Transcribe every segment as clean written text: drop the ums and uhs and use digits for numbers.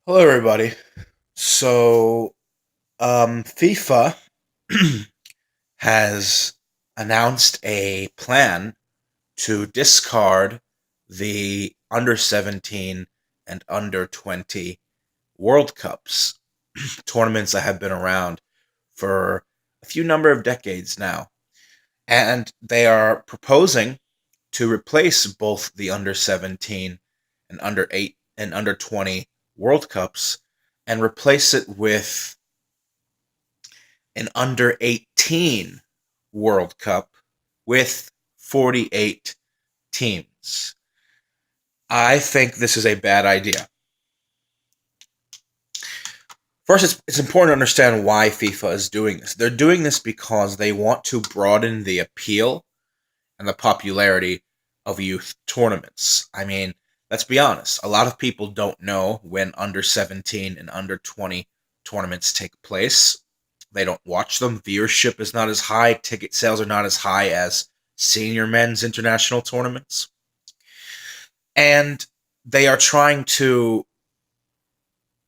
Hello, everybody. FIFA has announced a plan to discard the under 17 and under 20 World Cups, tournaments that have been around for a few number of decades now. And they are proposing to replace both the under 17 and under 8 and under 20 World Cups and replace it with an under 18 World Cup with 48 teams. I think this is a bad idea. First, it's important to understand why FIFA is doing this. They're doing this because they want to broaden the appeal and the popularity of youth tournaments. I mean, let's be honest, a lot of people don't know when under 17 and under 20 tournaments take place. They don't watch them. Viewership is not as high. Ticket sales are not as high as senior men's international tournaments. And they are trying to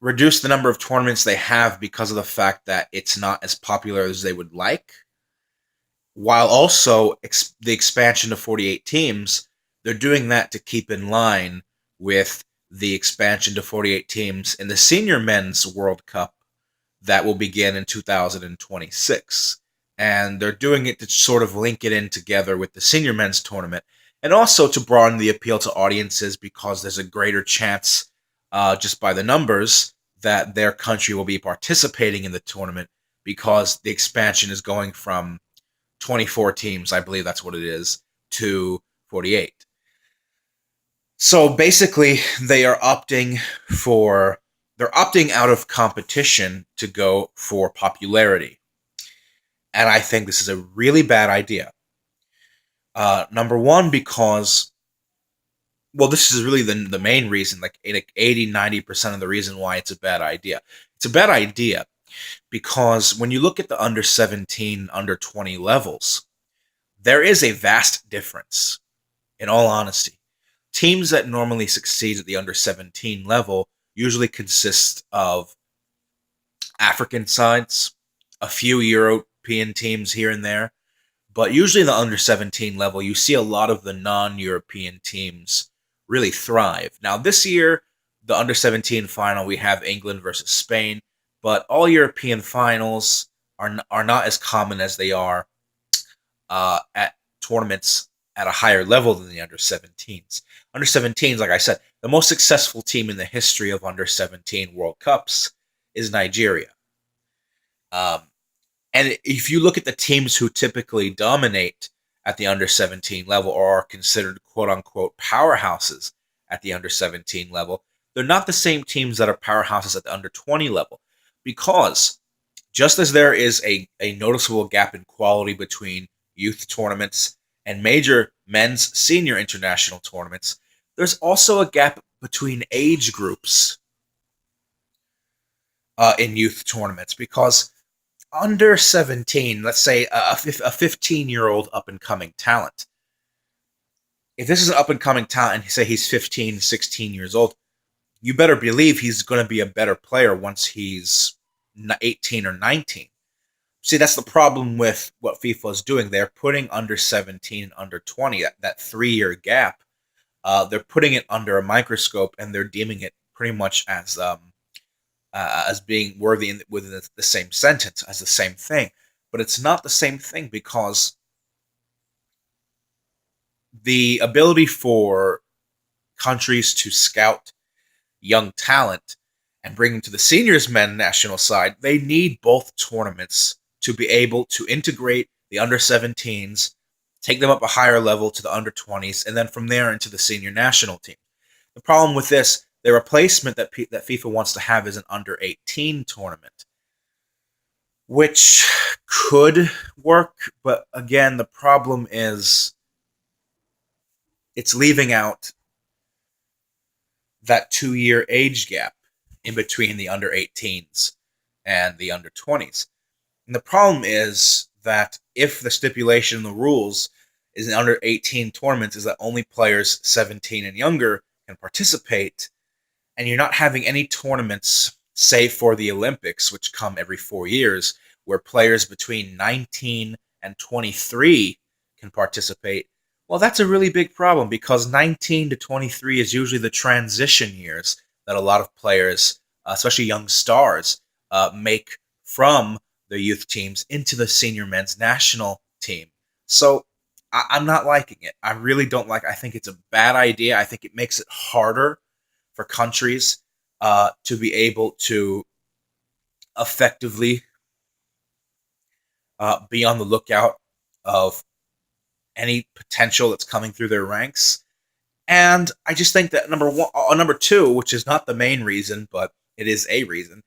reduce the number of tournaments they have because of the fact that it's not as popular as they would like. While also the expansion to 48 teams, they're doing that to keep in line with the expansion to 48 teams in the Senior Men's World Cup that will begin in 2026. And they're doing it to sort of link it in together with the Senior Men's Tournament, and also to broaden the appeal to audiences because there's a greater chance, just by the numbers, that their country will be participating in the tournament because the expansion is going from 24 teams, I believe that's what it is, to 48. So basically, they're opting out of competition to go for popularity. And I think this is a really bad idea. Number one, because, well, this is really the main reason, like 80, 90% of the reason why it's a bad idea. It's a bad idea because when you look at the under 17, under 20 levels, there is a vast difference, in all honesty. Teams that normally succeed at the under 17 level usually consist of African sides, a few European teams here and there, but usually in the under 17 level, you see a lot of the non-European teams really thrive. Now, this year, the under 17 final, we have England versus Spain, but all European finals are not as common as they are at tournaments at a higher level than the under 17s. Under 17s, like I said, the most successful team in the history of under 17 World Cups is Nigeria. Um, and if you look at the teams who typically dominate at the under 17 level or are considered quote unquote powerhouses at the under 17 level, they're not the same teams that are powerhouses at the under 20 level. Because just as there is a noticeable gap in quality between youth tournaments and major men's senior international tournaments, there's also a gap between age groups in youth tournaments because under 17, let's say a 15-year-old up-and-coming talent, if this is an up-and-coming talent and say he's 15, 16 years old, you better believe he's going to be a better player once he's 18 or 19. See, that's the problem with what FIFA is doing. They're putting under 17 and under 20, that 3-year gap, they're putting it under a microscope and they're deeming it pretty much as being worthy within the same sentence, as the same thing. But it's not the same thing because the ability for countries to scout young talent and bring them to the seniors men national side, they need both tournaments to be able to integrate the under 17s, take them up a higher level to the under 20s, and then from there into the senior national team. The problem with this, the replacement that FIFA wants to have is an under 18 tournament, which could work, but again, the problem is it's leaving out that 2-year age gap in between the under 18s and the under 20s. And the problem is that if the stipulation in the rules is in under 18 tournaments is that only players 17 and younger can participate, and you're not having any tournaments, save for the Olympics, which come every 4 years, where players between 19 and 23 can participate. Well, that's a really big problem because 19 to 23 is usually the transition years that a lot of players, especially young stars, make from the youth teams into the senior men's national team. So I'm not liking it. I really don't like. I think it's a bad idea. I think it makes it harder for countries to be able to effectively be on the lookout of any potential that's coming through their ranks. And I just think that number two, which is not the main reason, but it is a reason,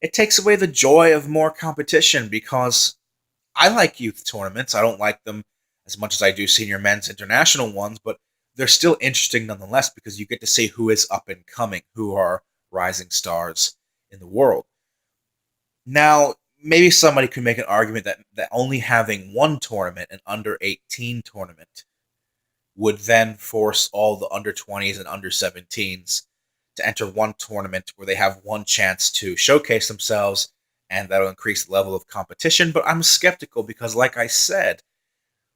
it takes away the joy of more competition because I like youth tournaments. I don't like them as much as I do senior men's international ones, but they're still interesting nonetheless because you get to see who is up and coming, who are rising stars in the world. Now, maybe somebody could make an argument that only having one tournament, an under 18 tournament, would then force all the under 20s and under 17s to enter one tournament where they have one chance to showcase themselves, and that'll increase the level of competition. But I'm skeptical because, like I said,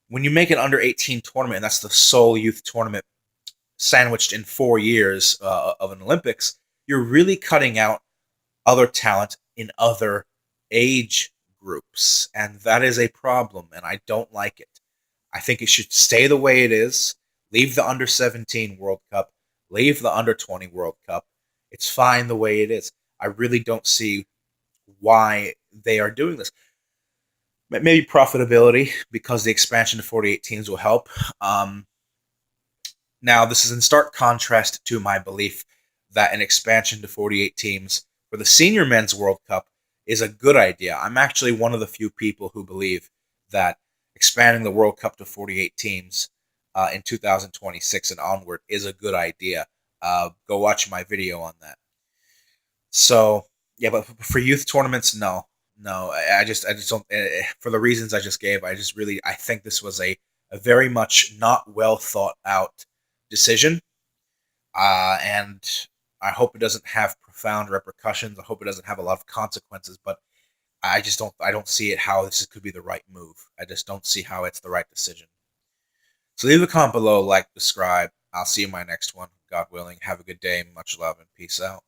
when you make an under 18 tournament, and that's the sole youth tournament sandwiched in 4 years of an Olympics, you're really cutting out other talent in other age groups. And that is a problem, and I don't like it. I think it should stay the way it is. Leave the under 17 World Cup. Leave the under 20 World Cup. It's fine the way it is. I really don't see why they are doing this. Maybe profitability, because the expansion to 48 teams will help. Now, this is in stark contrast to my belief that an expansion to 48 teams for the Senior Men's World Cup is a good idea. I'm actually one of the few people who believe that expanding the World Cup to 48 teams in 2026 and onward is a good idea. Go watch my video on that. So, yeah, but for youth tournaments, no. No, I just don't. For the reasons I just gave, I think this was a very much not well thought out decision, and I hope it doesn't have profound repercussions. I hope it doesn't have a lot of consequences, but I don't see it how this could be the right move. I just don't see how it's the right decision. So leave a comment below, like, subscribe. I'll see you in my next one. God willing. Have a good day. Much love and peace out.